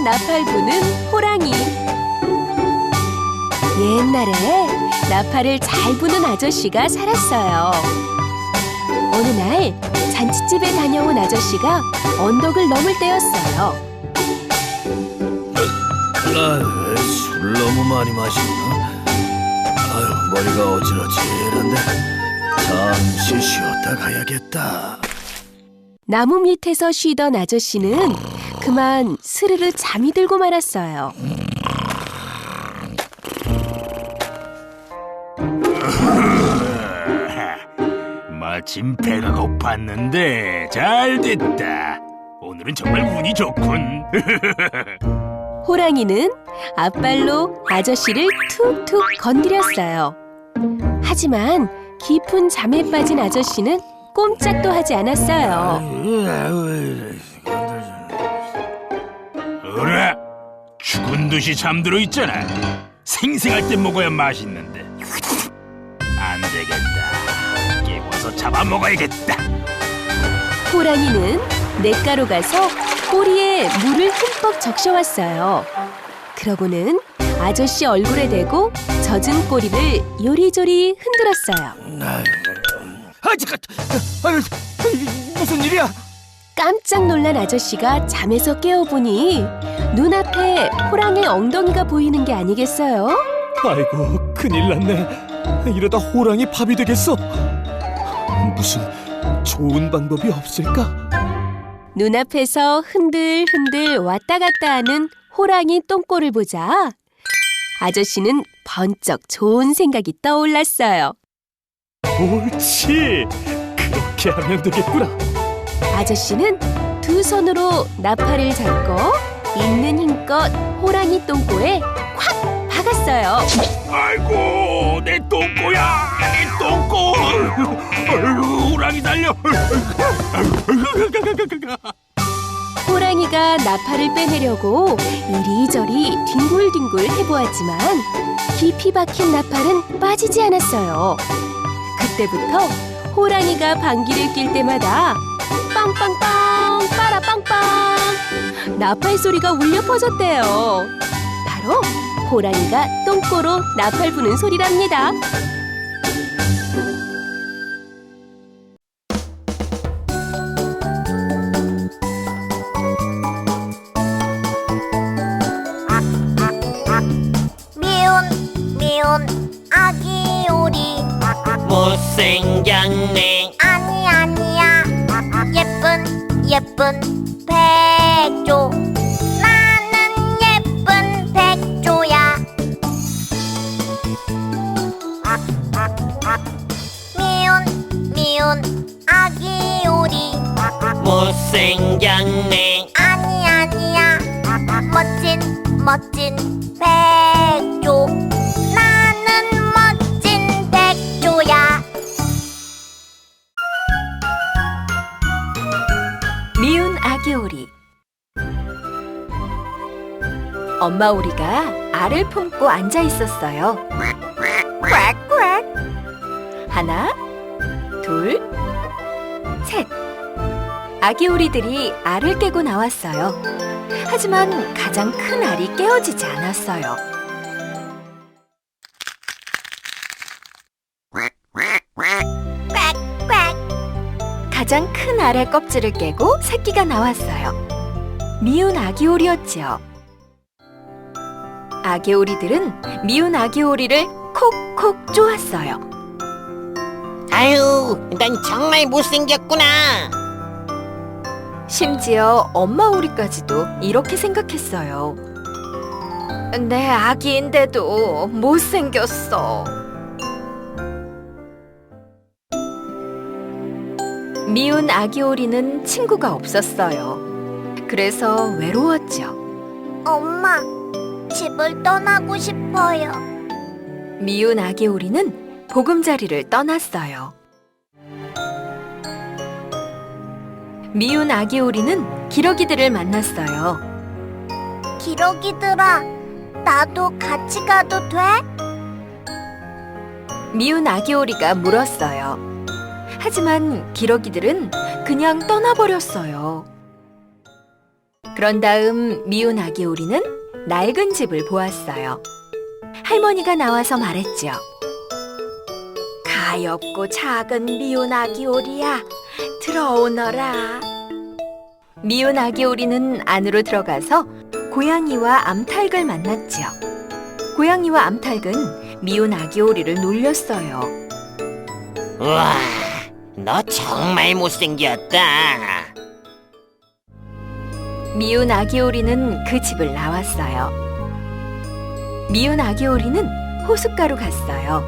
나팔 부는 호랑이. 옛날에 나팔을 잘 부는 아저씨가 살았어요. 어느 날 잔칫집에 다녀온 아저씨가 언덕을 넘을 때였어요. 술 너무 많이 마셨나? 머리가 어지러지는데 잠시 쉬었다 가야겠다. 나무 밑에서 쉬던 아저씨는 그만 스르르 잠이 들고 말았어요. 마침 배가 고팠는데 잘 됐다. 오늘은 정말 운이 좋군. 호랑이는 앞발로 아저씨를 툭툭 건드렸어요. 하지만 깊은 잠에 빠진 아저씨는 꼼짝도 하지 않았어요. 어라, 죽은 듯이 잠들어 있잖아. 생생할 때 먹어야 맛있는데. 안 되겠다. 깨워서 잡아먹어야겠다. 호랑이는 냇가로 가서 꼬리에 물을 흠뻑 적셔왔어요. 그러고는 아저씨 얼굴에 대고 젖은 꼬리를 요리조리 흔들었어요. 무슨 일이야? 깜짝 놀란 아저씨가 잠에서 깨어보니 눈앞에 호랑이 엉덩이가 보이는 게 아니겠어요? 아이고, 큰일 났네. 이러다 호랑이 밥이 되겠어. 무슨 좋은 방법이 없을까? 눈앞에서 흔들흔들 왔다 갔다 하는 호랑이 똥꼬를 보자 아저씨는 번쩍 좋은 생각이 떠올랐어요. 옳지! 그렇게 하면 되겠구나. 아저씨는 두 손으로 나팔을 잡고 있는 힘껏 호랑이 똥꼬에 콱 박았어요. 아이고, 내 똥꼬야, 내 똥꼬. 아이고, 호랑이 달려. 호랑이가 나팔을 빼내려고 이리저리 뒹굴뒹굴 해보았지만 깊이 박힌 나팔은 빠지지 않았어요. 그때부터 호랑이가 방귀를 낄 때마다 빵빵빵 빠라빵빵 나팔 소리가 울려 퍼졌대요. 바로 호랑이가 똥꼬로 나팔 부는 소리랍니다. 미운 아기 오리 못생겼네. 아니야 예쁜 백조 나는 예쁜 백조야. 미운 아기 오리 못생겼네. 아니야 멋진 백조 나는 멋진 백조야. 미운 아기 오리. 엄마 오리가 알을 품고 앉아 있었어요. 꽉꽉. 하나, 둘, 셋. 아기 오리들이 알을 깨고 나왔어요. 하지만 가장 큰 알이 깨어지지 않았어요. 가장 큰 알의 껍질을 깨고 새끼가 나왔어요. 미운 아기 오리였지요. 아기 오리들은 미운 아기 오리를 콕콕 쪼았어요. 아유, 난 정말 못생겼구나. 심지어 엄마 오리까지도 이렇게 생각했어요. 내 아기인데도 못생겼어. 미운 아기 오리는 친구가 없었어요. 그래서 외로웠죠. 엄마, 집을 떠나고 싶어요. 미운 아기 오리는 보금자리를 떠났어요. 미운 아기 오리는 기러기들을 만났어요. 기러기들아, 나도 같이 가도 돼? 미운 아기 오리가 물었어요. 하지만 기러기들은 그냥 떠나버렸어요. 그런 다음 미운 아기 오리는 낡은 집을 보았어요. 할머니가 나와서 말했죠. 가엾고 작은 미운 아기 오리야, 들어오너라. 미운 아기 오리는 안으로 들어가서 고양이와 암탉을 만났죠. 고양이와 암탉은 미운 아기 오리를 놀렸어요. 우와, 너 정말 못생겼다. 미운 아기 오리는 그 집을 나왔어요. 미운 아기 오리는 호숫가로 갔어요.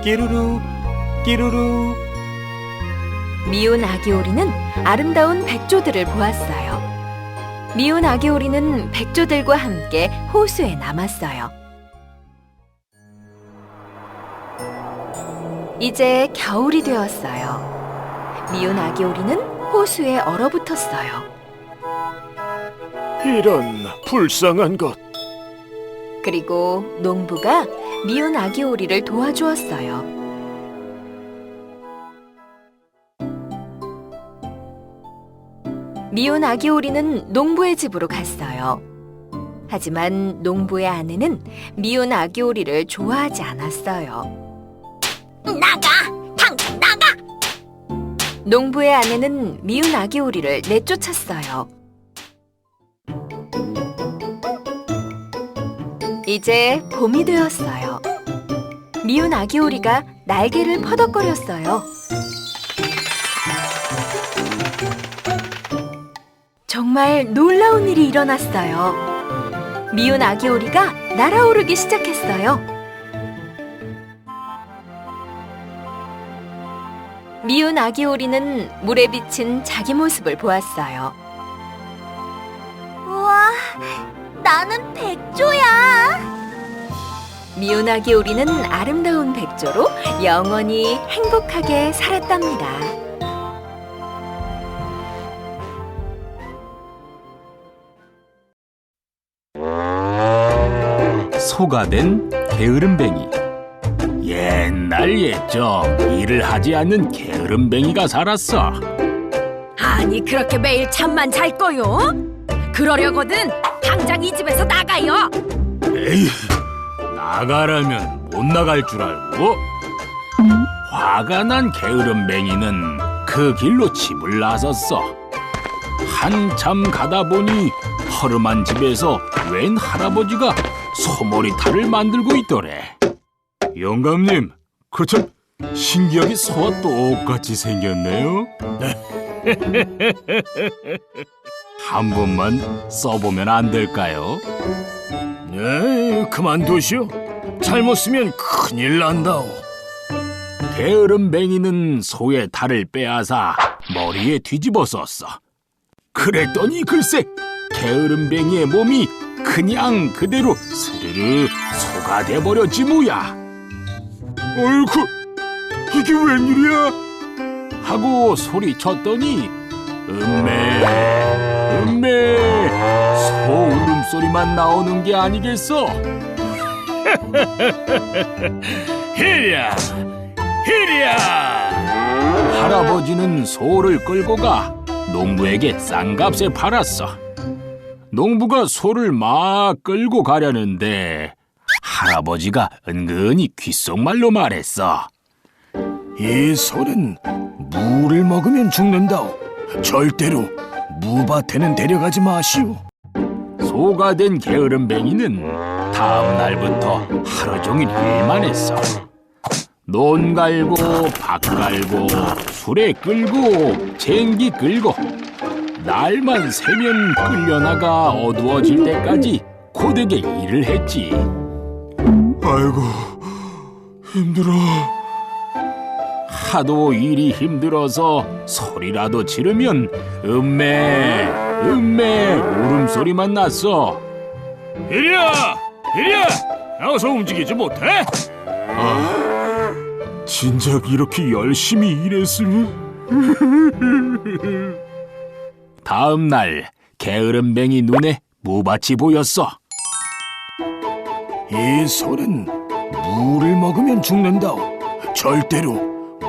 끼루루 끼루루. 미운 아기 오리는 아름다운 백조들을 보았어요. 미운 아기 오리는 백조들과 함께 호수에 남았어요. 이제 겨울이 되었어요. 미운 아기 오리는 호수에 얼어붙었어요. 이런 불쌍한 것. 그리고 농부가 미운 아기 오리를 도와주었어요. 미운 아기 오리는 농부의 집으로 갔어요. 하지만 농부의 아내는 미운 아기 오리를 좋아하지 않았어요. 나가! 당장 나가! 농부의 아내는 미운 아기 오리를 내쫓았어요. 이제 봄이 되었어요. 미운 아기 오리가 날개를 퍼덕거렸어요. 정말 놀라운 일이 일어났어요. 미운 아기 오리가 날아오르기 시작했어요. 미운 아기 오리는 물에 비친 자기 모습을 보았어요. 우와, 나는 백조야! 미운 아기 오리는 아름다운 백조로 영원히 행복하게 살았답니다. 소가 된 게으름뱅이. 옛날 옛적 일을 하지 않는 게으름뱅이가 살았어. 아니 그렇게 매일 잠만 잘 거요? 그러려거든 당장 이 집에서 나가요. 에이, 나가라면 못 나갈 줄 알고? 화가 난 게으름뱅이는 그 길로 집을 나섰어. 한참 가다 보니 허름한 집에서 웬 할아버지가 소머리탈을 만들고 있더래. 영감님, 그 참 신기하게 소와 똑같이 생겼네요. 한 번만 써보면 안 될까요? 에이, 그만두시오. 잘못 쓰면 큰일 난다오. 게으름뱅이는 소의 탈을 빼앗아 머리에 뒤집어 썼어. 그랬더니 글쎄 게으름뱅이의 몸이 그냥 그대로 스르르 소가 돼버렸지 뭐야. 어이구, 이게 웬일이야? 하고 소리쳤더니 음메 음메 소 울음소리만 나오는 게 아니겠어. 히랴 히랴. 할아버지는 소를 끌고 가 농부에게 싼 값에 팔았어. 농부가 소를 막 끌고 가려는데 할아버지가 은근히 귓속말로 말했어. 이 소는 무를 먹으면 죽는다오. 절대로 무밭에는 데려가지 마시오. 소가 된 게으름뱅이는 다음 날부터 하루 종일 일만 했어. 논 갈고 밭 갈고 수레 끌고 쟁기 끌고 날만 새면 끌려나가 어두워질 때까지 고되게 일을 했지. 아이고, 힘들어. 하도 일이 힘들어서 소리라도 지르면 음메 음메 울음소리만 났어. 이리야, 이리야, 어서 움직이지 못해? 진작 이렇게 열심히 일했으면. 다음 날 게으름뱅이 눈에 무밭이 보였어. 이 소는 무를 먹으면 죽는다오. 절대로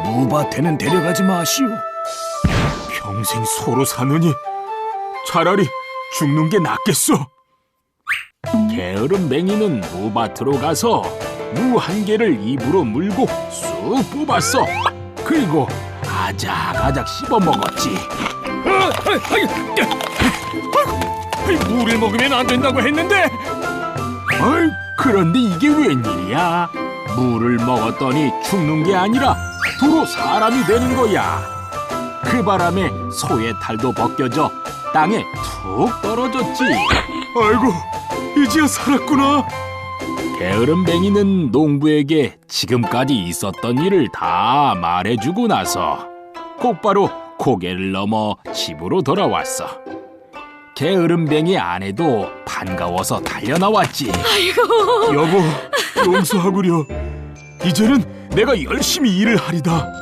무밭에는 데려가지 마시오. 평생 소로 사느니 차라리 죽는 게 낫겠어. 게으른 맹이는 무밭으로 가서 무 한 개를 입으로 물고 쑥 뽑았어. 그리고 아작아작 씹어 먹었지. 물을 먹으면 안 된다고 했는데. 어이, 그런데 이게 웬일이야? 물을 먹었더니 죽는 게 아니라 도로 사람이 되는 거야. 그 바람에 소의 탈도 벗겨져 땅에 툭 떨어졌지. 아이고, 이제야 살았구나. 게으른 뱅이는 농부에게 지금까지 있었던 일을 다 말해주고 나서 곧바로 고개를 넘어 집으로 돌아왔어. 게으른 뱅이 아내도 반가워서 달려나왔지. 여보, 용서하구려. 이제는 내가 열심히 일을 하리다.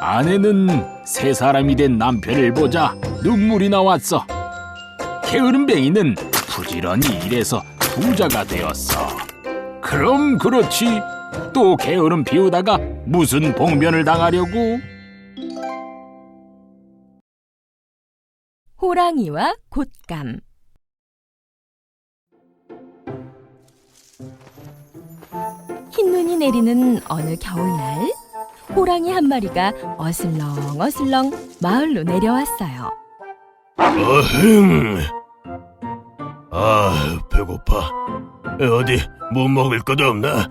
아내는 새 사람이 된 남편을 보자 눈물이 나왔어. 게으른 뱅이는 부지런히 일해서 부자가 되었어. 그럼 그렇지. 또 게으름 피우다가 무슨 봉변을 당하려고? 호랑이와 곶감. 흰눈이 내리는 어느 겨울날, 호랑이 한 마리가 어슬렁어슬렁 마을로 내려왔어요. 어흥. 아, 배고파. 어디 뭐 먹을 것 없나?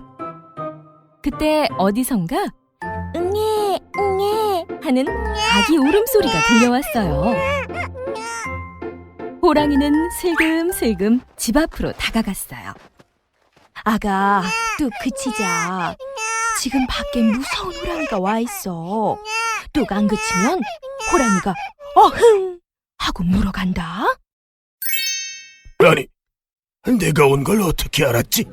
그때 어디선가 응애 응애 하는 아기 울음소리가 들려왔어요. 호랑이는 슬금슬금 집 앞으로 다가갔어요. 아가, 뚝 그치자. 지금 밖에 무서운 호랑이가 와 있어. 뚝 안 그치면 호랑이가 어흥 하고 물어간다. 아니, 내가 온 걸 어떻게 알았지?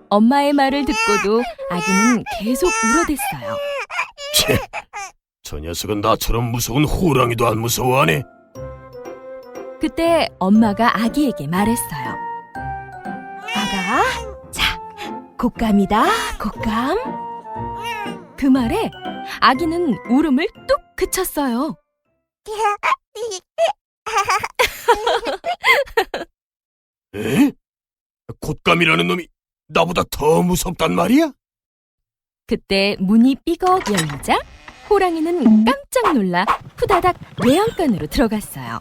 엄마의 말을 듣고도 아기는 계속 울어댔어요. 채, 저 녀석은 나처럼 무서운 호랑이도 안 무서워하네. 그때 엄마가 아기에게 말했어요. 아가, 자, 곶감이다, 곶감. 그 말에 아기는 울음을 뚝 그쳤어요. 에? 곶감이라는 놈이 나보다 더 무섭단 말이야? 그때 문이 삐걱 열리자 호랑이는 깜짝 놀라 후다닥 외양간으로 들어갔어요.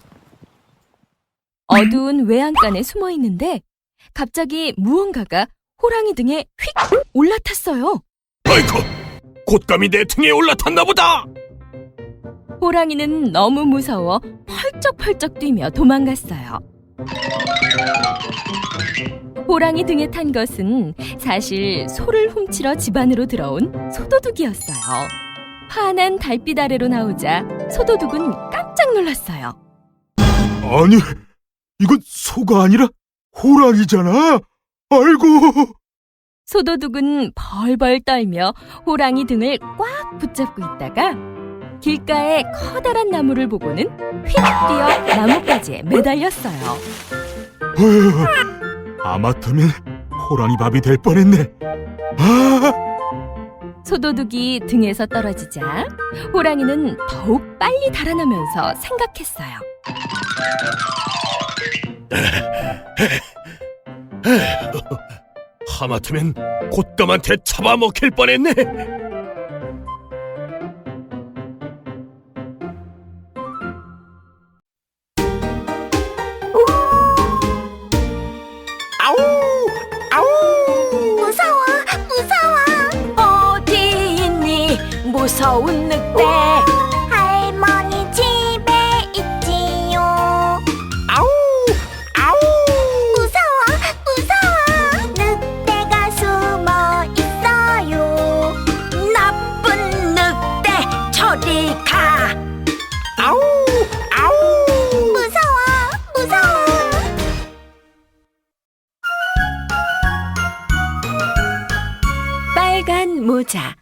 어두운 외양간에 숨어 있는데 갑자기 무언가가 호랑이 등에 휙 올라탔어요. 아이고, 곶감이 내 등에 올라탔나 보다. 호랑이는 너무 무서워 펄쩍펄쩍 뛰며 도망갔어요. 호랑이 등에 탄 것은 사실 소를 훔치러 집 안으로 들어온 소도둑이었어요. 환한 달빛 아래로 나오자 소도둑은 깜짝 놀랐어요. 아니, 이건 소가 아니라 호랑이잖아. 아이고. 소도둑은 벌벌 떨며 호랑이 등을 꽉 붙잡고 있다가 길가에 커다란 나무를 보고는 휙 뛰어 나뭇가지에 매달렸어요. 아마터면 호랑이 밥이 될 뻔했네. 아! 소도둑이 등에서 떨어지자 호랑이는 더욱 빨리 달아나면서 생각했어요. 하마터면 곶감한테 잡아먹힐 뻔했네. 무서워, 무서워. 어디 있니 무서운 늑대. 할머니 집에 있지요. 무서워, 무서워. 늑대가 숨어 있어요. 나쁜 늑대 저리 가. 무서워, 무서워. 빨간 모자.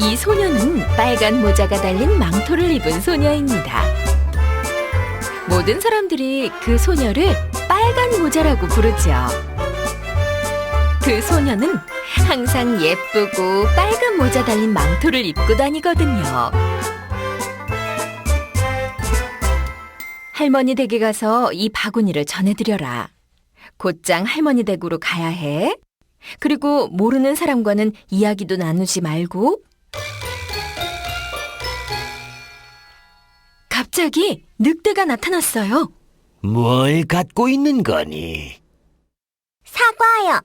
이 소녀는 빨간 모자가 달린 망토를 입은 소녀입니다. 모든 사람들이 그 소녀를 빨간 모자라고 부르죠. 그 소녀는 항상 예쁘고 빨간 모자 달린 망토를 입고 다니거든요. 할머니 댁에 가서 이 바구니를 전해드려라. 곧장 할머니 댁으로 가야 해. 그리고 모르는 사람과는 이야기도 나누지 말고. 갑자기 늑대가 나타났어요. 뭘 갖고 있는 거니? 사과요.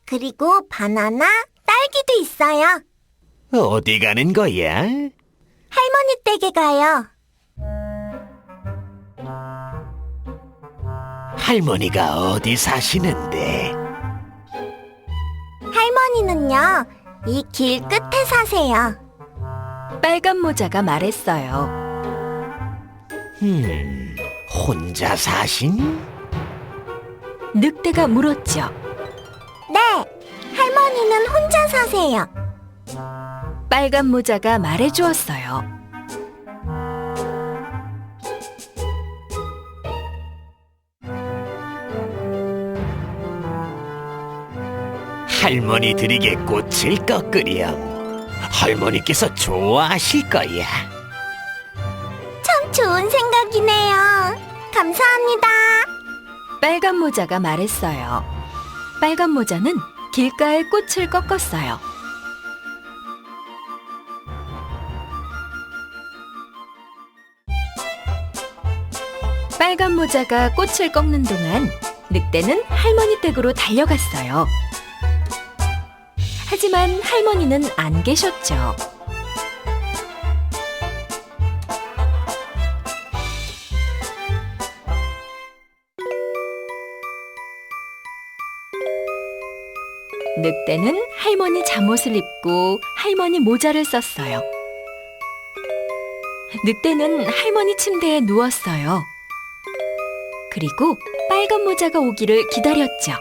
그리고 바나나, 딸기도 있어요. 어디 가는 거야? 할머니 댁에 가요. 할머니가 어디 사시는데? 할머니는요, 이 길 끝에 사세요. 빨간 모자가 말했어요. 혼자 사시니? 늑대가 물었죠. 네, 할머니는 혼자 사세요. 빨간 모자가 말해주었어요. 할머니 드리게 꽃을 꺾으렴. 할머니께서 좋아하실 거야. 참 좋은 생각이네요. 감사합니다. 빨간 모자가 말했어요. 빨간 모자는 길가에 꽃을 꺾었어요. 빨간 모자가 꽃을 꺾는 동안 늑대는 할머니 댁으로 달려갔어요. 하지만 할머니는 안 계셨죠. 늑대는 할머니 잠옷을 입고 할머니 모자를 썼어요. 늑대는 할머니 침대에 누웠어요. 그리고 빨간 모자가 오기를 기다렸죠.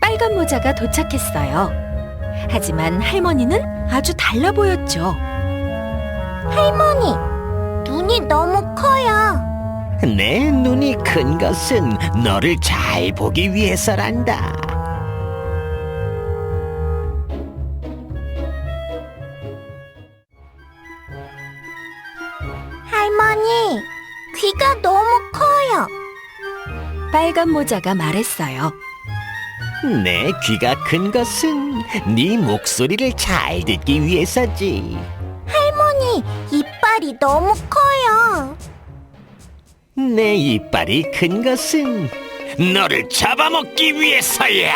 빨간 모자가 도착했어요. 하지만 할머니는 아주 달라 보였죠. 할머니, 눈이 너무 커요. 내 눈이 큰 것은 너를 잘 보기 위해서란다. 할머니, 귀가 너무 커요. 빨간 모자가 말했어요. 내 귀가 큰 것은 네 목소리를 잘 듣기 위해서지. 할머니, 이빨이 너무 커요. 내 이빨이 큰 것은 너를 잡아먹기 위해서야.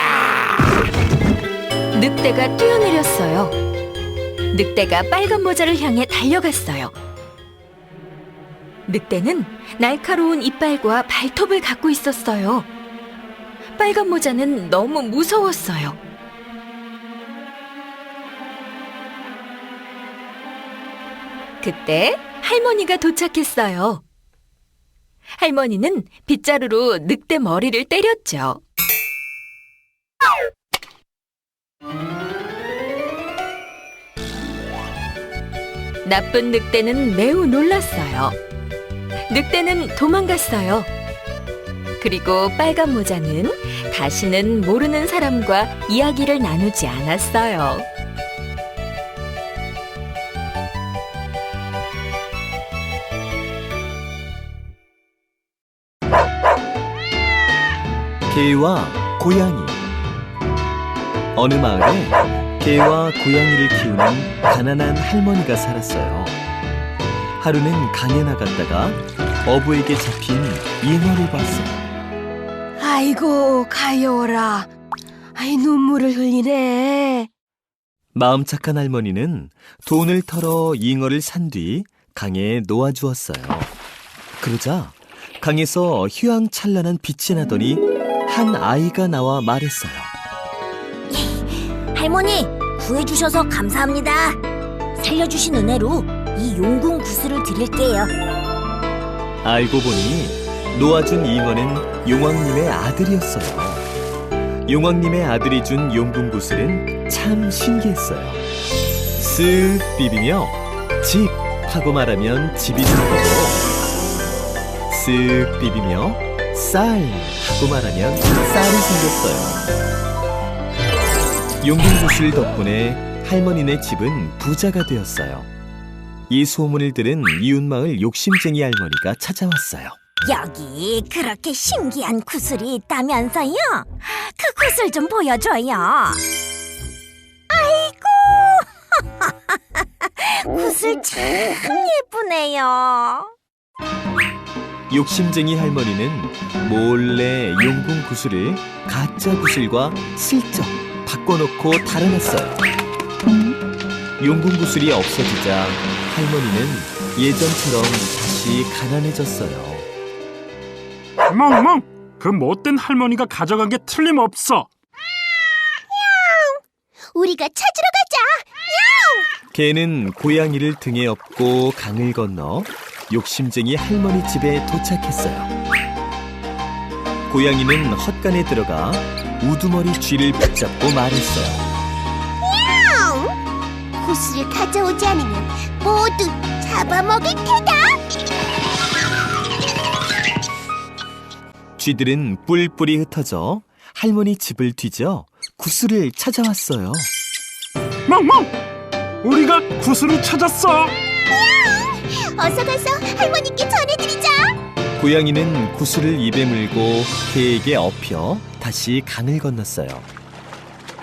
늑대가 뛰어내렸어요. 늑대가 빨간 모자를 향해 달려갔어요. 늑대는 날카로운 이빨과 발톱을 갖고 있었어요. 빨간 모자는 너무 무서웠어요. 그때 할머니가 도착했어요. 할머니는 빗자루로 늑대 머리를 때렸죠. 나쁜 늑대는 매우 놀랐어요. 늑대는 도망갔어요. 그리고 빨간 모자는 다시는 모르는 사람과 이야기를 나누지 않았어요. 개와 고양이. 어느 마을에 개와 고양이를 키우는 가난한 할머니가 살았어요. 하루는 강에 나갔다가 어부에게 잡힌 잉어를 봤어요. 아이고 가여워라. 아이 눈물을 흘리네. 마음 착한 할머니는 돈을 털어 잉어를 산 뒤 강에 놓아주었어요. 그러자 강에서 휘황찬란한 빛이 나더니 한 아이가 나와 말했어요. 할머니, 구해주셔서 감사합니다. 살려주신 은혜로 이 용궁 구슬을 드릴게요. 알고 보니 놓아준 잉어는 용왕님의 아들이었어요. 용왕님의 아들이 준 용궁구슬은 참 신기했어요. 쓱 비비며 집 하고 말하면 집이 되는 거고, 쓱 비비며 쌀 하고 말하면 쌀이 생겼어요. 용궁구슬 덕분에 할머니네 집은 부자가 되었어요. 이 소문을 들은 이웃마을 욕심쟁이 할머니가 찾아왔어요. 여기 그렇게 신기한 구슬이 있다면서요? 그 구슬 좀 보여줘요. 아이고, 구슬 참 예쁘네요. 욕심쟁이 할머니는 몰래 용궁 구슬을 가짜 구슬과 슬쩍 바꿔놓고 달아났어요. 용궁 구슬이 없어지자 할머니는 예전처럼 다시 가난해졌어요. 멍멍! 그 못된 할머니가 가져간 게 틀림없어. 우리가 찾으러 가자. 개는 고양이를 등에 업고 강을 건너 욕심쟁이 할머니 집에 도착했어요. 고양이는 헛간에 들어가 우두머리 쥐를 붙잡고 말했어요. 구슬을 가져오지 않으면 모두 잡아먹을 테다. 쥐들은 뿔뿔이 흩어져 할머니 집을 뒤져 구슬을 찾아왔어요. 멍멍! 우리가 구슬을 찾았어. 어서 가서 할머니께 전해드리자. 고양이는 구슬을 입에 물고 개에게 업혀 다시 강을 건넜어요.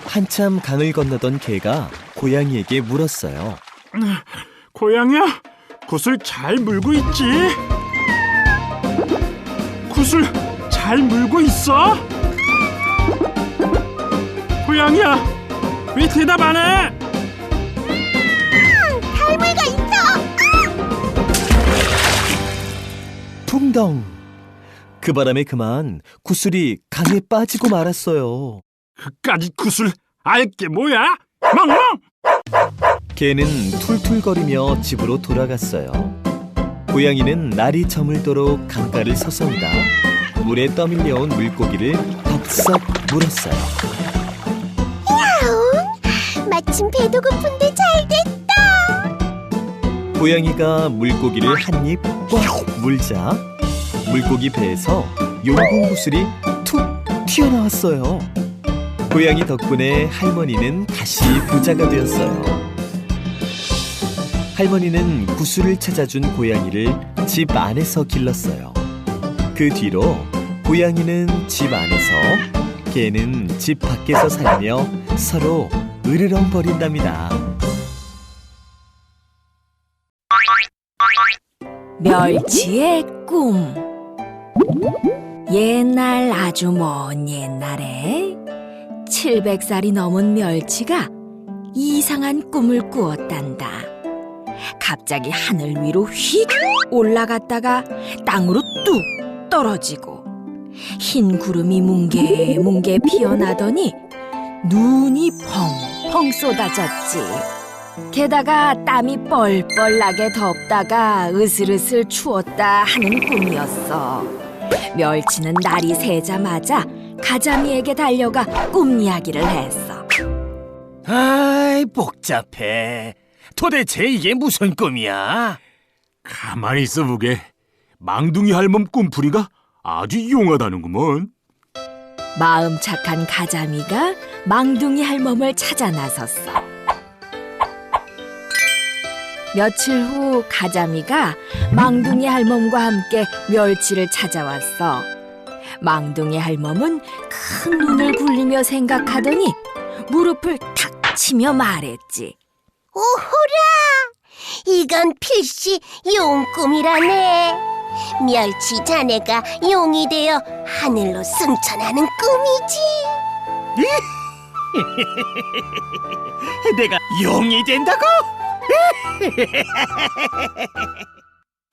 한참 강을 건너던 개가 고양이에게 물었어요. 고양이야, 구슬 잘 물고 있지? 구슬 잘 물고 있어? 고양이야, 왜 대답 안 해? 잘 물고 있어. 풍덩! 그 바람에 그만 구슬이 강에 빠지고 말았어요. 그까짓 구슬 알게 뭐야? 멍멍! 개는 툴툴거리며 집으로 돌아갔어요. 고양이는 날이 저물도록 강가를 서성이다 물에 떠밀려온 물고기를 덥석 물었어요. 마침 배도 고픈데 잘 됐다. 고양이가 물고기를 한 입 꽉 물자 물고기 배에서 용궁 구슬이 툭 튀어나왔어요. 고양이 덕분에 할머니는 다시 부자가 되었어요. 할머니는 구슬을 찾아준 고양이를 집 안에서 길렀어요. 그 뒤로 고양이는 집 안에서, 개는 집 밖에서 살며 서로 으르렁거린답니다. 멸치의 꿈. 옛날 아주 먼 옛날에 700살이 넘은 멸치가 이상한 꿈을 꾸었단다. 갑자기 하늘 위로 휙 올라갔다가 땅으로 뚝 떨어지고 흰 구름이 뭉게뭉게 피어나더니 눈이 펑펑 쏟아졌지. 게다가 땀이 뻘뻘 나게 덥다가 으슬으슬 추웠다 하는 꿈이었어. 멸치는 날이 새자마자 가자미에게 달려가 꿈 이야기를 했어. 아이, 복잡해. 도대체 이게 무슨 꿈이야? 가만히 있어 보게. 망둥이 할멈 꿈풀이가 아주 용하다는구먼. 마음 착한 가자미가 망둥이 할멈을 찾아 나섰어. 며칠 후 가자미가 망둥이 할멈과 함께 멸치를 찾아왔어. 망둥이 할멈은 큰 눈을 굴리며 생각하더니 무릎을 탁 치며 말했지. 오호라! 이건 필시 용꿈이라네. 멸치 자네가 용이 되어 하늘로 승천하는 꿈이지. 내가 용이 된다고?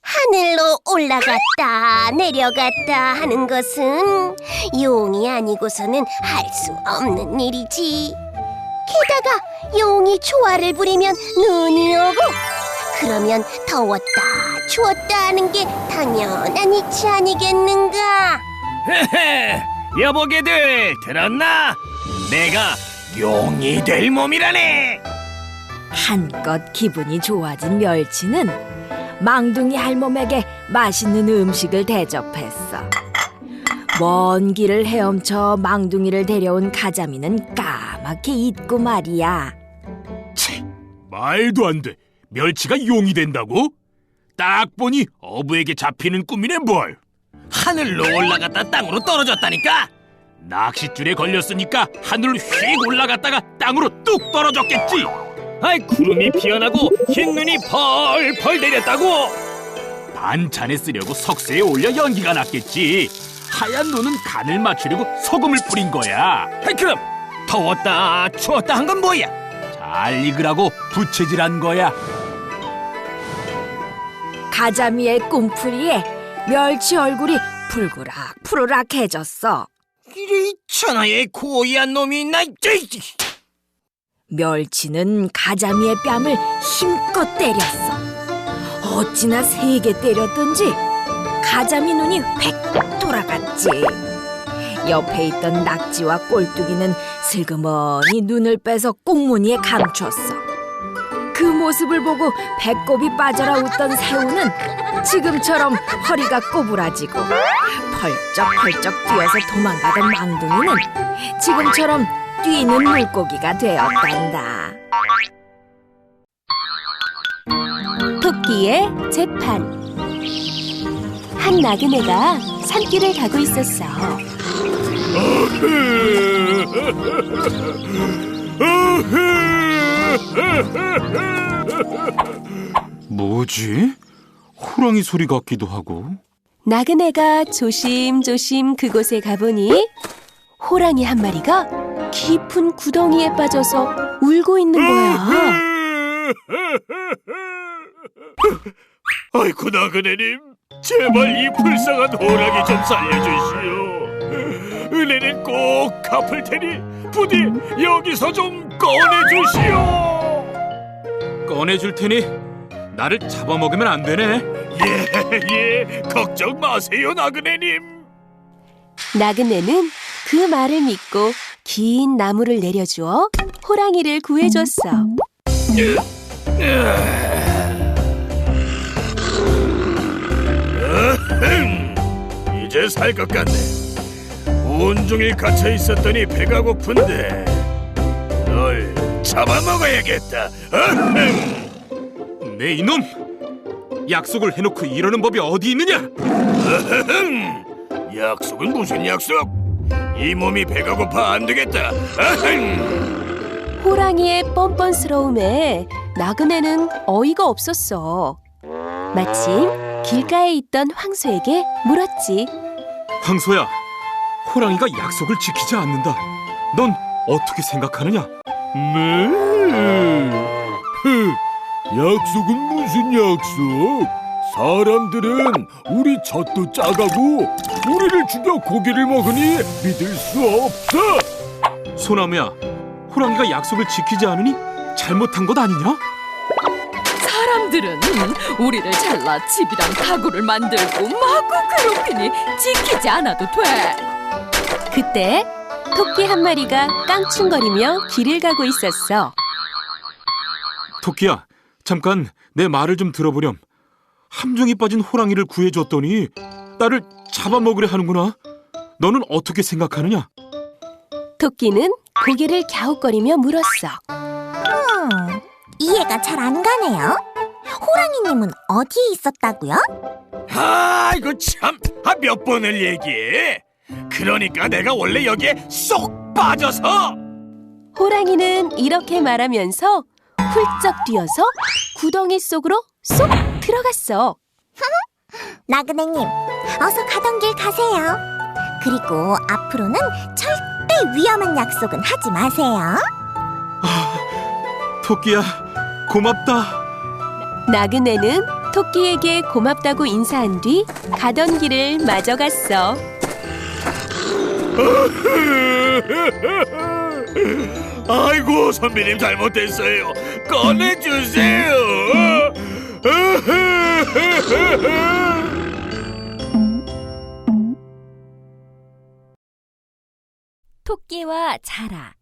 하늘로 올라갔다 내려갔다 하는 것은 용이 아니고서는 할 수 없는 일이지. 게다가 용이 조화를 부리면 눈이 오고, 그러면 더웠다 추웠다 하는 게 당연한 이치 아니겠는가? 여보게들 들었나? 내가 용이 될 몸이라네. 한껏 기분이 좋아진 멸치는 망둥이 할멈에게 맛있는 음식을 대접했어. 먼 길을 헤엄쳐 망둥이를 데려온 가자미는 까맣게 잊고 말이야. 말도 안 돼. 멸치가 용이 된다고? 딱 보니 어부에게 잡히는 꿈이네 뭘. 하늘로 올라갔다 땅으로 떨어졌다니까. 낚싯줄에 걸렸으니까 하늘로 휙 올라갔다가 땅으로 뚝 떨어졌겠지. 아이, 구름이 피어나고 흰 눈이 펄펄 내렸다고. 반찬에 쓰려고 석쇠에 올려 연기가 났겠지. 하얀 눈은 간을 맞추려고 소금을 뿌린 거야. 아이, 그럼 더웠다 추웠다 한 건 뭐야? 잘 익으라고 부채질한 거야. 가자미의 꿈풀이에 멸치 얼굴이 푸르락해졌어. 이래 천하의 고이한 놈이 있나? 멸치는 가자미의 뺨을 힘껏 때렸어. 어찌나 세게 때렸던지 가자미 눈이 획 돌아갔지. 옆에 있던 낙지와 꼴뚜기는 슬그머니 눈을 빼서 꽁무니에 감췄어. 그 모습을 보고 배꼽이 빠져라 웃던 새우는 지금처럼 허리가 꼬부라지고 펄쩍펄쩍 뛰어서 도망가던 망둥이는 지금처럼 뛰는 물고기가 되었단다. 토끼의 재판. 한 나그네가 산길을 가고 있었어. 뭐지? 호랑이 소리 같기도 하고. 나그네가 조심조심 그곳에 가보니 호랑이 한 마리가 깊은 구덩이에 빠져서 울고 있는 거야. 아이고, 나그네님, 제발 이 불쌍한 호랑이 좀 살려주시오. 은혜는 꼭 갚을 테니 부디 여기서 좀 꺼내주시오. 꺼내줄 테니 나를 잡아먹으면 안 되네. 예, 걱정 마세요, 나그네님. 나그네는 그 말을 믿고 긴 나무를 내려주어 호랑이를 구해줬어. 이제 살 것 같네. 온종일 갇혀 있었더니 배가 고픈데 널 잡아먹어야겠다. 네 이놈! 약속을 해놓고 이러는 법이 어디 있느냐? 약속은 무슨 약속? 이 몸이 배가 고파 안 되겠다. 호랑이의 뻔뻔스러움에 나그네는 어이가 없었어. 마침 길가에 있던 황소에게 물었지. 황소야, 호랑이가 약속을 지키지 않는다. 넌 어떻게 생각하느냐? 약속은 무슨 약속? 사람들은 우리 젖도 짜가고 우리를 죽여 고기를 먹으니 믿을 수 없어. 소나무야, 호랑이가 약속을 지키지 않으니 잘못한 것 아니냐? 사람들은 우리를 잘라 집이랑 가구를 만들고 마구 괴롭히니 지키지 않아도 돼. 그때 토끼 한 마리가 깡충거리며 길을 가고 있었어. 토끼야, 잠깐 내 말을 좀 들어보렴. 함정에 빠진 호랑이를 구해줬더니 나를 잡아먹으려 하는구나. 너는 어떻게 생각하느냐? 토끼는 고개를 갸웃거리며 물었어. 이해가 잘 안 가네요. 호랑이님은 어디에 있었다고요? 아, 이거 참, 몇 번을 얘기해. 그러니까 내가 원래 여기에 쏙 빠져서. 호랑이는 이렇게 말하면서 훌쩍 뛰어서 구덩이 속으로 쏙 들어갔어. 나그네님, 어서 가던 길 가세요. 그리고 앞으로는 절대 위험한 약속은 하지 마세요. 토끼야, 고맙다. 나그네는 토끼에게 고맙다고 인사한 뒤 가던 길을 마저 갔어. 아이고, 선비님 잘못했어요. 꺼내주세요. 토끼와 자라.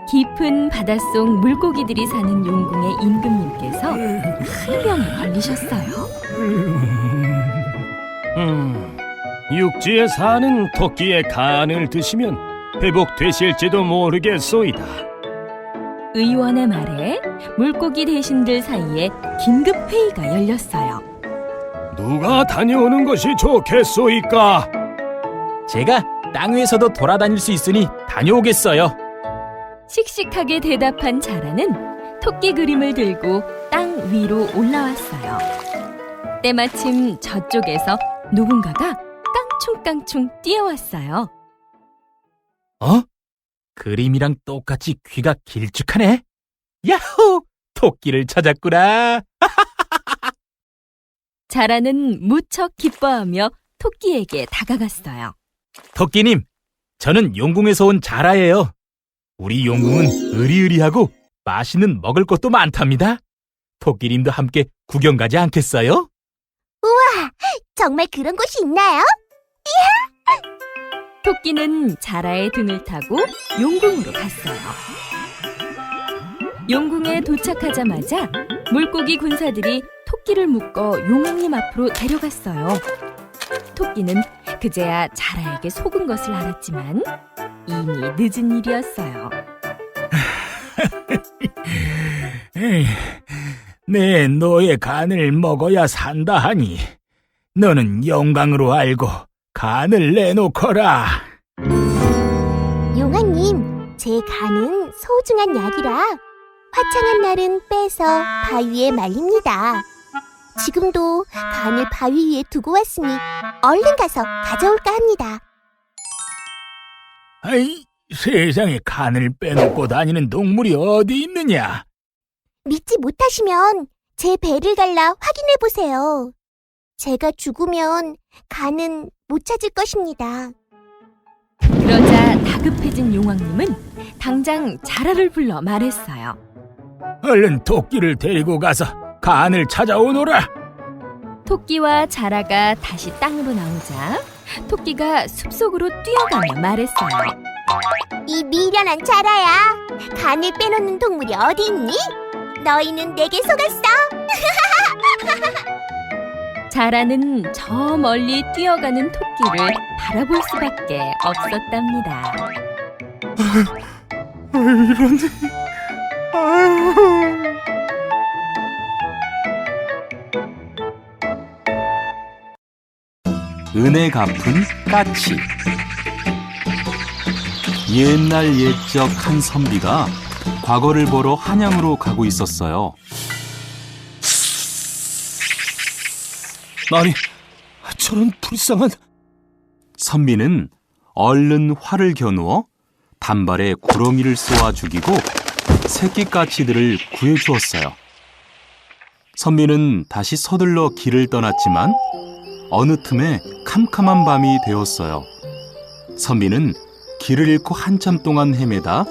깊은 바닷속 물고기들이 사는 용궁의 임금님께서 큰 병에 걸리셨어요. 육지에 사는 토끼의 간을 드시면 회복되실지도 모르겠소이다. 의원의 말에 물고기 대신들 사이에 긴급 회의가 열렸어요. 누가 다녀오는 것이 좋겠소이까? 제가 땅 위에서도 돌아다닐 수 있으니 다녀오겠어요. 씩씩하게 대답한 자라는 토끼 그림을 들고 땅 위로 올라왔어요. 때마침 저쪽에서 누군가가 깡충깡충 뛰어왔어요. 어? 그림이랑 똑같이 귀가 길쭉하네. 야호! 토끼를 찾았구나. 자라는 무척 기뻐하며 토끼에게 다가갔어요. 토끼님, 저는 용궁에서 온 자라예요. 우리 용궁은 으리으리하고 맛있는 먹을 것도 많답니다. 토끼님도 함께 구경 가지 않겠어요? 정말 그런 곳이 있나요? 토끼는 자라의 등을 타고 용궁으로 갔어요. 용궁에 도착하자마자 물고기 군사들이 토끼를 묶어 용왕님 앞으로 데려갔어요. 토끼는 그제야 자라에게 속은 것을 알았지만 이미 늦은 일이었어요. 내 너의 간을 먹어야 산다 하니 너는 영광으로 알고 간을 내놓거라. 용왕님, 제 간은 소중한 약이라 화창한 날은 빼서 바위에 말립니다. 지금도 간을 바위 위에 두고 왔으니 얼른 가서 가져올까 합니다. 아이, 세상에 간을 빼놓고 다니는 동물이 어디 있느냐? 믿지 못하시면 제 배를 갈라 확인해 보세요. 제가 죽으면 간은 못 찾을 것입니다. 그러자 다급해진 용왕님은 당장 자라를 불러 말했어요. 얼른 토끼를 데리고 가서 간을 찾아오너라. 토끼와 자라가 다시 땅으로 나오자 토끼가 숲속으로 뛰어가며 말했어요. 이 미련한 자라야, 간을 빼놓는 동물이 어디 있니? 너희는 내게 속았어. 자라는 저 멀리 뛰어가는 토끼를 바라볼 수밖에 없었답니다. 은혜 갚은 까치. 옛날 옛적 한 선비가 과거를 보러 한양으로 가고 있었어요. 아니, 저런 불쌍한... 선비는 얼른 활을 겨누어 단발에 구렁이를 쏘아 죽이고 새끼 까치들을 구해주었어요. 선비는 다시 서둘러 길을 떠났지만 어느 틈에 캄캄한 밤이 되었어요. 선비는 길을 잃고 한참 동안 헤매다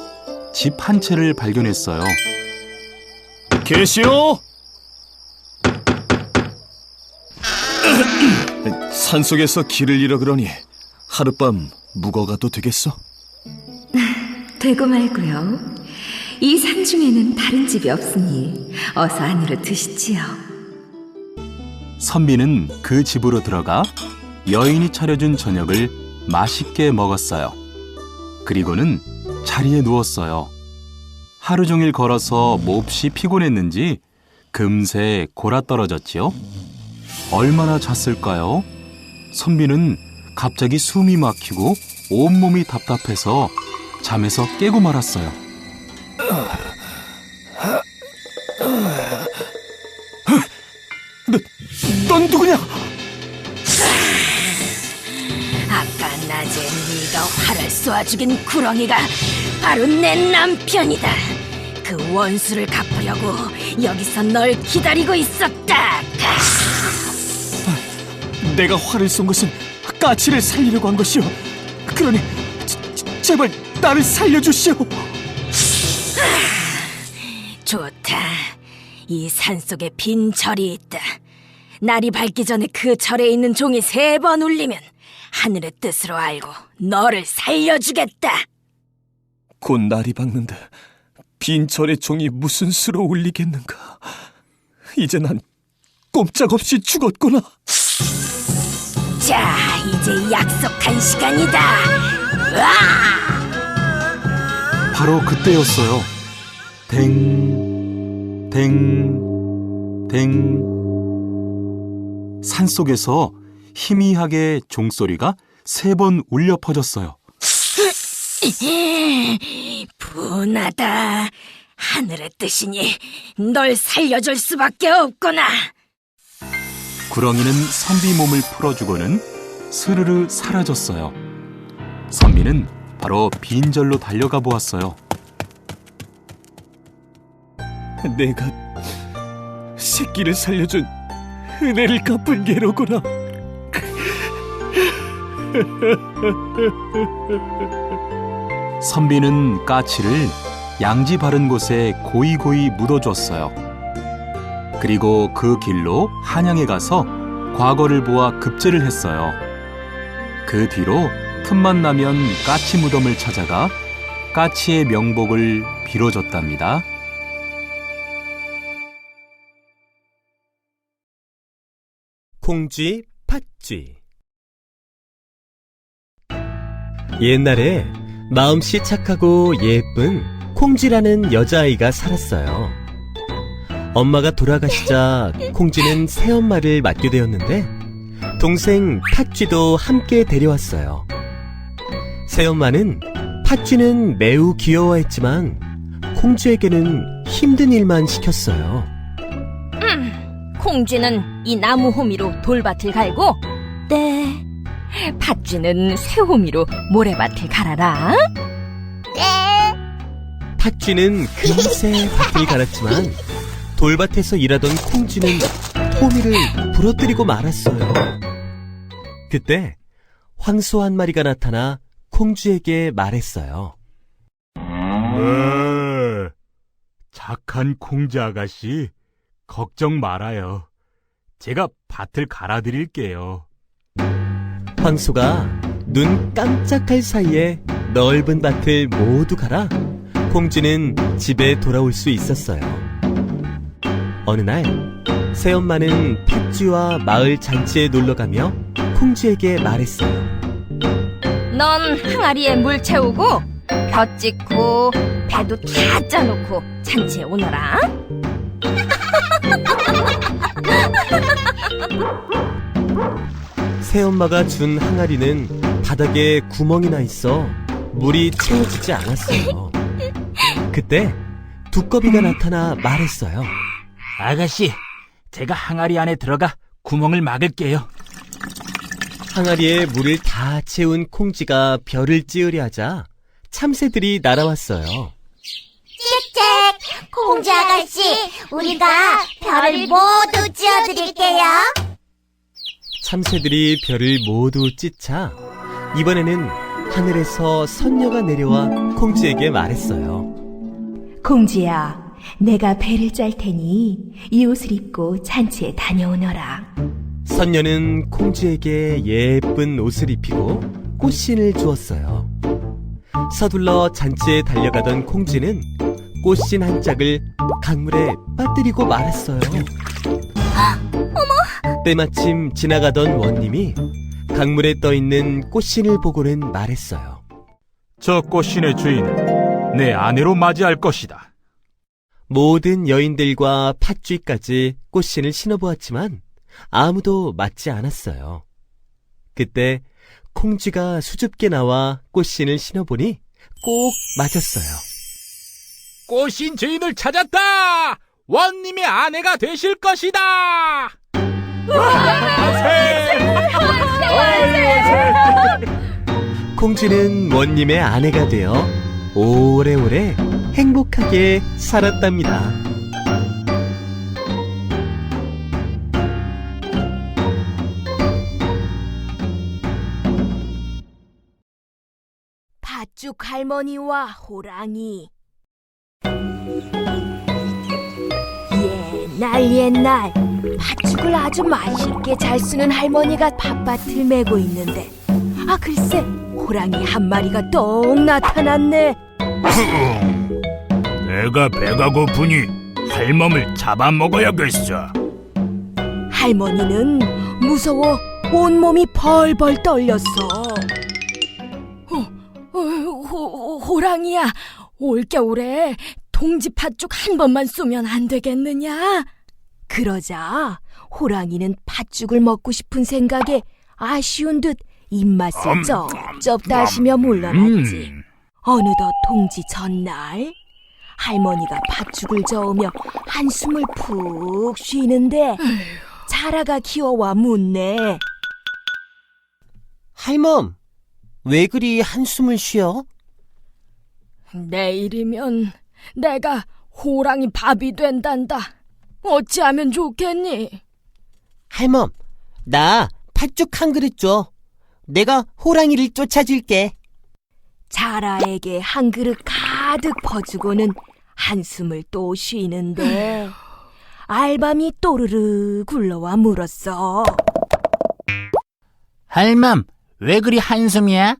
집 한 채를 발견했어요. 계시오? 산속에서 길을 잃어 그러니 하룻밤 묵어가도 되겠어? 되고 말고요. 이 산중에는 다른 집이 없으니 어서 안으로 드시지요. 선비는 그 집으로 들어가 여인이 차려준 저녁을 맛있게 먹었어요. 그리고는 자리에 누웠어요. 하루 종일 걸어서 몹시 피곤했는지 금세 골아떨어졌지요. 얼마나 잤을까요? 선비는 갑자기 숨이 막히고 온몸이 답답해서 잠에서 깨고 말았어요. 넌 누구냐? 아까 낮에 네가 활을 쏘아 죽인 구렁이가 바로 내 남편이다. 그 원수를 갚으려고 여기서 널 기다리고 있었다. 내가 활을 쏜 것은 까치를 살리려고 한 것이오. 그러니 제발 나를 살려주시오. 좋다. 이 산속에 빈 절이 있다. 날이 밝기 전에 그 절에 있는 종이 3번 울리면 하늘의 뜻으로 알고 너를 살려주겠다. 곧 날이 밝는데 빈철의 종이 무슨 수로 울리겠는가. 이제 난 꼼짝없이 죽었구나. 자, 이제 약속한 시간이다. 와! 바로 그때였어요. 댕, 댕, 댕. 산속에서 희미하게 종소리가 3번 울려 퍼졌어요. 분하다. 하늘의 뜻이니 널 살려줄 수밖에 없구나. 구렁이는 선비 몸을 풀어주고는 스르르 사라졌어요. 선비는 바로 빈절로 달려가 보았어요. 내가 새끼를 살려준 은혜를 갚은 게로구나. 선비는 까치를 양지 바른 곳에 고이고이 묻어줬어요. 그리고 그 길로 한양에 가서 과거를 보아 급제를 했어요. 그 뒤로 틈만 나면 까치 무덤을 찾아가 까치의 명복을 빌어줬답니다. 콩쥐, 팥쥐. 옛날에 마음씨 착하고 예쁜 콩쥐라는 여자아이가 살았어요. 엄마가 돌아가시자 콩쥐는 새엄마를 맡게 되었는데 동생 팥쥐도 함께 데려왔어요. 새엄마는 팥쥐는 매우 귀여워했지만 콩쥐에게는 힘든 일만 시켰어요. 콩쥐는 이 나무 호미로 돌밭을 갈고, 네, 팥쥐는 쇠 호미로 모래밭을 갈아라. 팥쥐는 금세 밭을 갈았지만 돌밭에서 일하던 콩쥐는 호미를 부러뜨리고 말았어요. 그때 황소 한 마리가 나타나 콩쥐에게 말했어요. 착한 콩쥐 아가씨, 걱정 말아요. 제가 밭을 갈아드릴게요. 황소가 눈 깜짝할 사이에 넓은 밭을 모두 갈아 콩쥐는 집에 돌아올 수 있었어요. 어느 날 새엄마는 팥쥐와 마을 잔치에 놀러가며 콩쥐에게 말했어요. 넌 항아리에 물 채우고 벼 찍고 배도 다 짜놓고 잔치에 오너라. 새엄마가 준 항아리는 바닥에 구멍이 나 있어 물이 채워지지 않았어요. 그때 두꺼비가 나타나 말했어요. 아가씨, 제가 항아리 안에 들어가 구멍을 막을게요. 항아리에 물을 다 채운 콩쥐가 벼를 찌으려 하자 참새들이 날아왔어요. 짹짹, 콩쥐 아가씨, 우리가 별을 모두 찧어드릴게요. 참새들이 별을 모두 찢자 이번에는 하늘에서 선녀가 내려와 콩쥐에게 말했어요. 콩쥐야, 내가 배를 짤 테니 이 옷을 입고 잔치에 다녀오너라. 선녀는 콩쥐에게 예쁜 옷을 입히고 꽃신을 주었어요. 서둘러 잔치에 달려가던 콩쥐는 꽃신 한 짝을 강물에 빠뜨리고 말았어요. 어머! 때마침 지나가던 원님이 강물에 떠있는 꽃신을 보고는 말했어요. 저 꽃신의 주인은 내 아내로 맞이할 것이다. 모든 여인들과 팥쥐까지 꽃신을 신어보았지만 아무도 맞지 않았어요. 그때 콩쥐가 수줍게 나와 꽃신을 신어보니 꼭 맞았어요. 꽃신 주인을 찾았다! 원님의 아내가 되실 것이다! 콩쥐는 원님의 아내가 되어 오래오래 행복하게 살았답니다. 팥죽 할머니와 호랑이. 옛날 팥죽을 아주 맛있게 잘 쓰는 할머니가 팥밭을 메고 있는데, 아 글쎄, 호랑이 한 마리가 똥 나타났네. 내가 배가 고프니 할멈을 잡아먹어야겠어. 할머니는 무서워 온몸이 벌벌 떨렸어. 호랑이야, 올겨울에 동지 팥죽 한 번만 쏘면 안 되겠느냐? 그러자 호랑이는 팥죽을 먹고 싶은 생각에 아쉬운 듯 입맛을 쩝쩝 다시며 물러났지. 어느덧 동지 전날, 할머니가 팥죽을 저으며 한숨을 푹 쉬는데 자라가 기어와 묻네. 할멈, 왜 그리 한숨을 쉬어? 내일이면 내가 호랑이 밥이 된단다. 어찌하면 좋겠니? 할멈, 나 팥죽 한 그릇 줘. 내가 호랑이를 쫓아줄게. 자라에게 한 그릇 가득 퍼주고는 한숨을 또 쉬는데 알밤이 또르르 굴러와 물었어. 할멈, 왜 그리 한숨이야?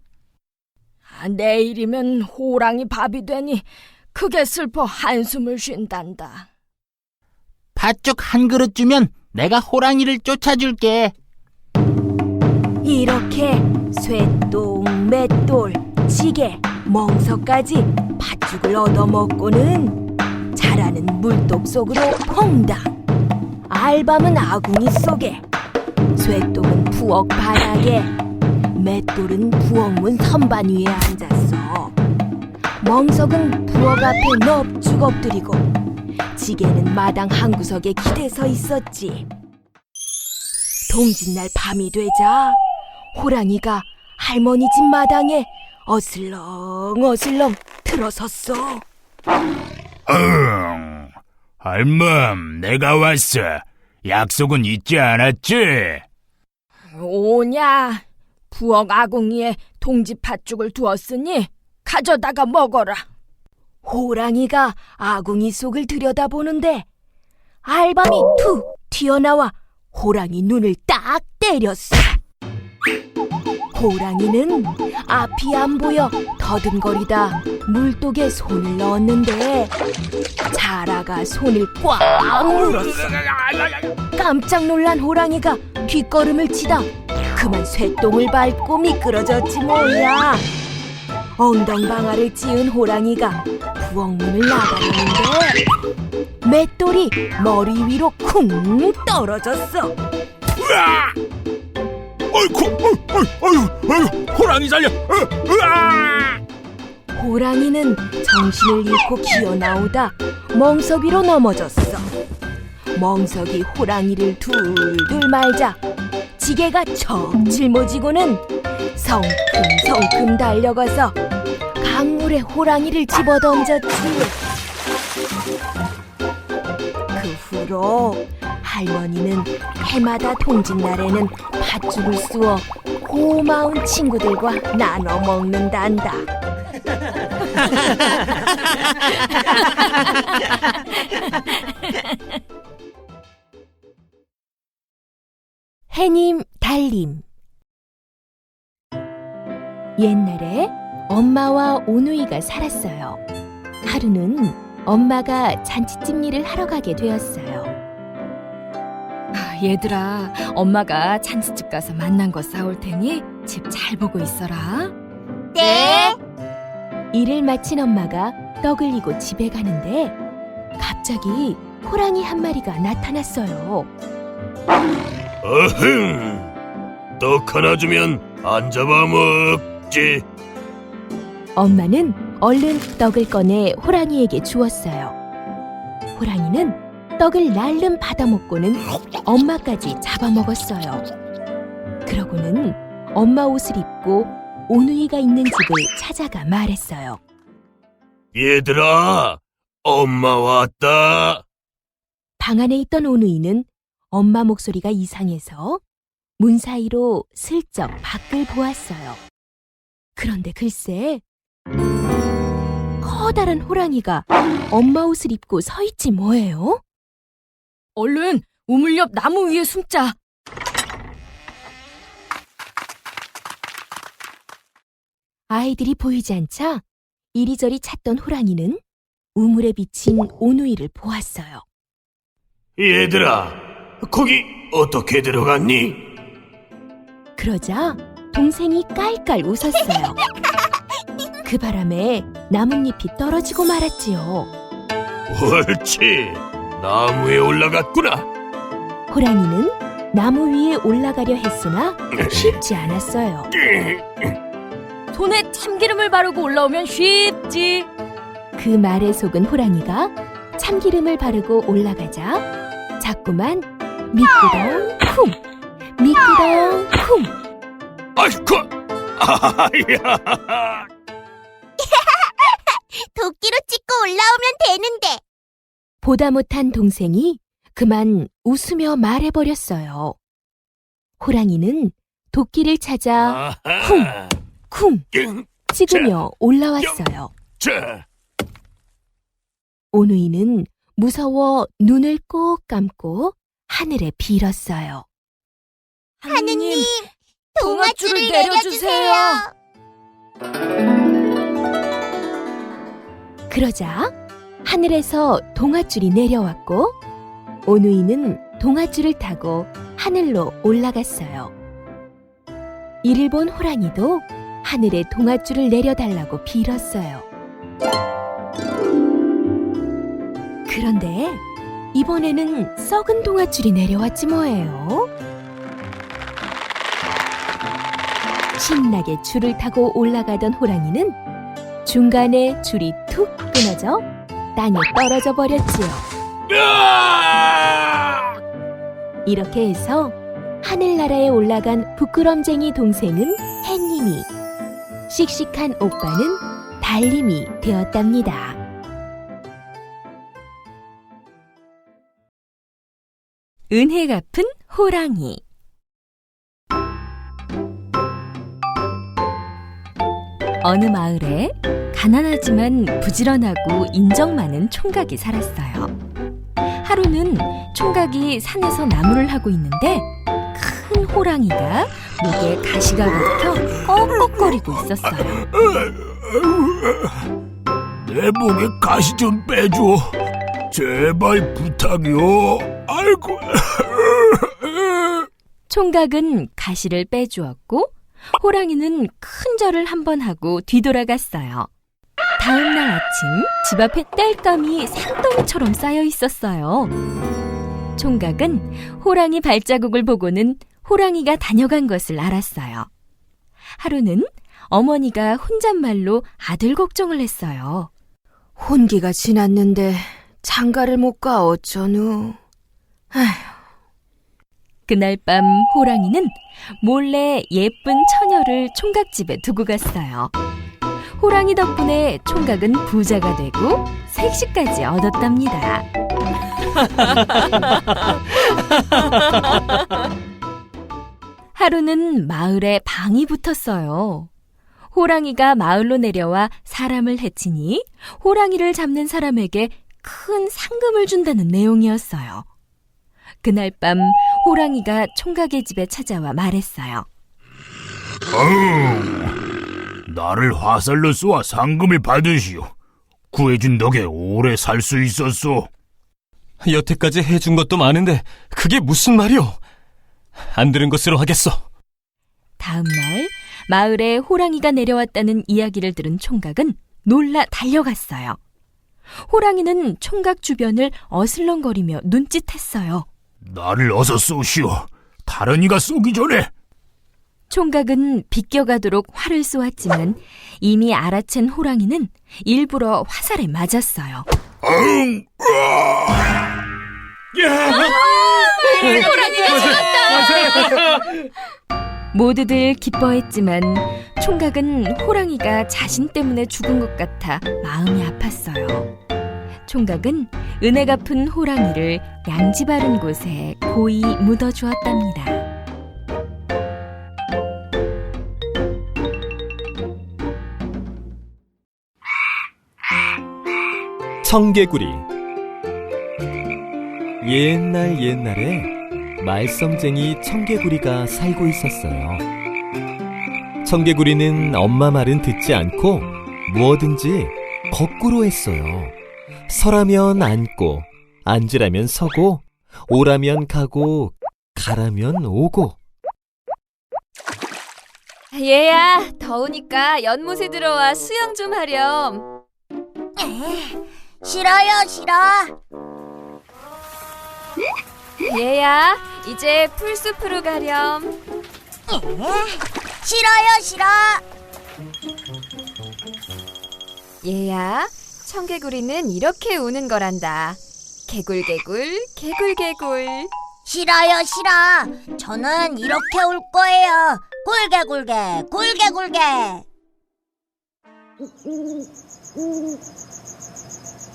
내일이면 호랑이 밥이 되니 크게 슬퍼 한숨을 쉰단다. 팥죽 한 그릇 주면 내가 호랑이를 쫓아줄게. 이렇게 쇠똥, 맷돌, 지게, 멍석까지 팥죽을 얻어먹고는 자라는 물독 속으로 퐁당, 알밤은 아궁이 속에, 쇠똥은 부엌 바닥에, 맷돌은 부엌문 선반 위에 앉았어. 멍석은 부엌 앞에 넙죽 엎드리고 지게는 마당 한구석에 기대서 있었지. 동짓날 밤이 되자 호랑이가 할머니 집 마당에 어슬렁어슬렁 들어섰어. 할멈, 내가 왔어. 약속은 잊지 않았지? 오냐, 부엌 아궁이에 동지 팥죽을 두었으니 가져다가 먹어라. 호랑이가 아궁이 속을 들여다보는데 알밤이 툭 튀어나와 호랑이 눈을 딱 때렸어. 호랑이는 앞이 안 보여 더듬거리다 물독에 손을 넣었는데 자라가 손을 꽉 물었어. 깜짝 놀란 호랑이가 뒷걸음을 치다 그만 쇠똥을 밟고 미끄러졌지 뭐야. 엉덩방아를 찧은 호랑이가 부엌문을 나가려는데 맷돌이 머리 위로 쿵 떨어졌어. 으아! 어이구, 호랑이 살려! 으아! 호랑이는 정신을 잃고 기어나오다 멍석 위로 넘어졌어. 멍석이 호랑이를 둘둘 말자 지게가 척 짊어지고는 성큼성큼 달려가서 강물에 호랑이를 집어던졌지. 그 후로 할머니는 해마다 동짓날에는 팥죽을 쑤어 고마운 친구들과 나눠 먹는단다. 해님 달님. 옛날에 엄마와 오누이가 살았어요. 하루는 엄마가 잔치집 일을 하러 가게 되었어요. 얘들아, 엄마가 잔치집 가서 만난 거 싸올 테니 집 잘 보고 있어라. 네. 일을 마친 엄마가 떡을 이고 집에 가는데 갑자기 호랑이 한 마리가 나타났어요. 어흥, 떡 하나 주면 안 잡아먹지. 엄마는 얼른 떡을 꺼내 호랑이에게 주었어요. 호랑이는 떡을 날름 받아먹고는 엄마까지 잡아먹었어요. 그러고는 엄마 옷을 입고 오누이가 있는 집을 찾아가 말했어요. 얘들아, 엄마 왔다. 방 안에 있던 오누이는 엄마 목소리가 이상해서 문 사이로 슬쩍 밖을 보았어요. 그런데 글쎄, 커다란 호랑이가 엄마 옷을 입고 서 있지 뭐예요? 얼른 우물 옆 나무 위에 숨자. 아이들이 보이지 않자 이리저리 찾던 호랑이는 우물에 비친 오누이를 보았어요. 얘들아, 거기 어떻게 들어갔니? 그러자 동생이 깔깔 웃었어요. 그 바람에 나뭇잎이 떨어지고 말았지요. 옳지, 나무에 올라갔구나. 호랑이는 나무 위에 올라가려 했으나 쉽지 않았어요. 손에 참기름을 바르고 올라오면 쉽지. 그 말에 속은 호랑이가 참기름을 바르고 올라가자 자꾸만 미끄덩 쿵 미끄덩 쿵. 아이쿠, 아야. 도끼로 찍고 올라오면 되는데. 보다 못한 동생이 그만 웃으며 말해버렸어요. 호랑이는 도끼를 찾아 쿵 찍으며 올라왔어요. 오누이는 무서워 눈을 꼭 감고 하늘에 빌었어요. 하느님, 동아줄을 내려주세요. 그러자 하늘에서 동아줄이 내려왔고 오누이는 동아줄을 타고 하늘로 올라갔어요. 이를 본 호랑이도 하늘에 동아줄을 내려달라고 빌었어요. 그런데 이번에는 썩은 동아줄이 내려왔지 뭐예요. 신나게 줄을 타고 올라가던 호랑이는 중간에 줄이 툭 끊어져 땅에 떨어져 버렸지요. 이렇게 해서 하늘나라에 올라간 부끄럼쟁이 동생은 햇님이, 씩씩한 오빠는 달님이 되었답니다. 은혜 갚은 호랑이. 어느 마을에 가난하지만 부지런하고 인정 많은 총각이 살았어요. 하루는 총각이 산에서 나무를 하고 있는데 큰 호랑이가 목에 가시가 박혀 꺽꺽거리고 있었어요. 내 목에 가시 좀 빼줘. 제발 부탁이요. 아이고. 총각은 가시를 빼주었고 호랑이는 큰 절을 한번 하고 뒤돌아갔어요. 다음 날 아침 집 앞에 땔감이 산더미처럼 쌓여 있었어요. 총각은 호랑이 발자국을 보고는 호랑이가 다녀간 것을 알았어요. 하루는 어머니가 혼잣말로 아들 걱정을 했어요. 혼기가 지났는데 장가를 못 가 어쩌누. 그날 밤 호랑이는 몰래 예쁜 처녀를 총각집에 두고 갔어요. 호랑이 덕분에 총각은 부자가 되고 색시까지 얻었답니다. 하루는 마을에 방이 붙었어요. 호랑이가 마을로 내려와 사람을 해치니 호랑이를 잡는 사람에게 큰 상금을 준다는 내용이었어요. 그날 밤 호랑이가 총각의 집에 찾아와 말했어요. 나를 화살로 쏘아 상금을 받으시오. 구해준 덕에 오래 살 수 있었소. 여태까지 해준 것도 많은데 그게 무슨 말이오? 안 들은 것으로 하겠어. 다음 날 마을에 호랑이가 내려왔다는 이야기를 들은 총각은 놀라 달려갔어요. 호랑이는 총각 주변을 어슬렁거리며 눈짓했어요. 나를 어서 쏘시오. 다른 이가 쏘기 전에. 총각은 비껴가도록 활을 쏘았지만 이미 알아챈 호랑이는 일부러 화살에 맞았어요. 호랑이가 죽었다! 모두들 기뻐했지만 총각은 호랑이가 자신 때문에 죽은 것 같아 마음이 아팠어요. 총각은 은혜 갚은 호랑이를 양지 바른 곳에 고이 묻어주었답니다. 청개구리. 옛날에 말썽쟁이 청개구리가 살고 있었어요. 청개구리는 엄마 말은 듣지 않고 뭐든지 거꾸로 했어요. 서라면 앉고, 앉으라면 서고, 오라면 가고, 가라면 오고. 얘야, 더우니까 연못에 들어와 수영 좀 하렴. 싫어요, 싫어. 얘야, 이제 풀숲으로 가렴. 싫어요, 싫어. 얘야, 청개구리는 이렇게 우는 거란다. 개굴개굴, 개굴개굴. 싫어요, 싫어. 저는 이렇게 울 거예요. 굴게, 굴게, 굴게, 굴게.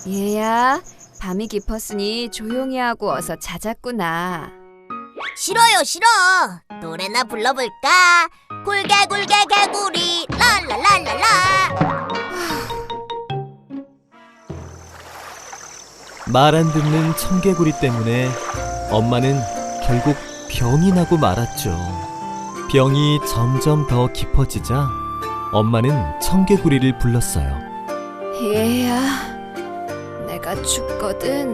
얘야, 밤이 깊었으니 조용히 하고 어서 자자꾸나. 싫어요, 싫어. 노래나 불러볼까? 굴게, 굴게, 개구리, 랄랄랄랄라. 말 안 듣는 청개구리 때문에 엄마는 결국 병이 나고 말았죠. 병이 점점 더 깊어지자 엄마는 청개구리를 불렀어요. 얘야, 내가 죽거든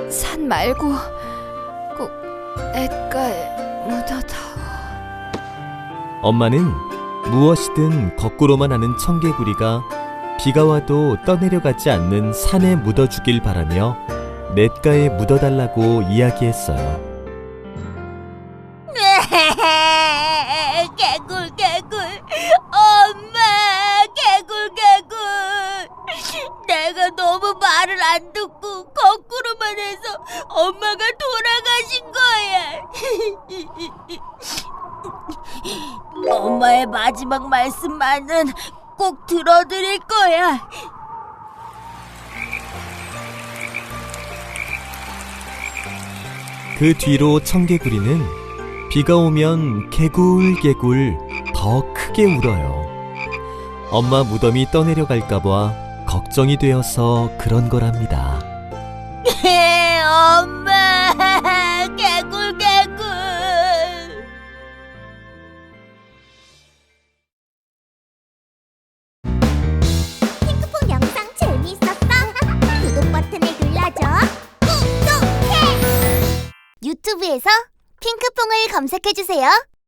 산 말고 꼭 냇가에 묻어다오. 엄마는 무엇이든 거꾸로만 하는 청개구리가 비가 와도 떠내려가지 않는 산에 묻어주길 바라며 냇가에 묻어달라고 이야기했어요. 개굴, 개굴. 엄마, 개굴, 개굴. 내가 너무 말을 안 듣고 거꾸로만 해서 엄마가 돌아가신 거야. 엄마의 마지막 말씀만은 꼭 들어드릴 거야. 그 뒤로 청개구리는 비가 오면 개굴개굴 더 크게 울어요. 엄마 무덤이 떠내려갈까봐 걱정이 되어서 그런 거랍니다. 엄마, 개굴, 개굴. 핑크퐁 영상 재미있었어? 구독 버튼을 눌러줘. 구독해! 유튜브에서 핑크퐁을 검색해주세요.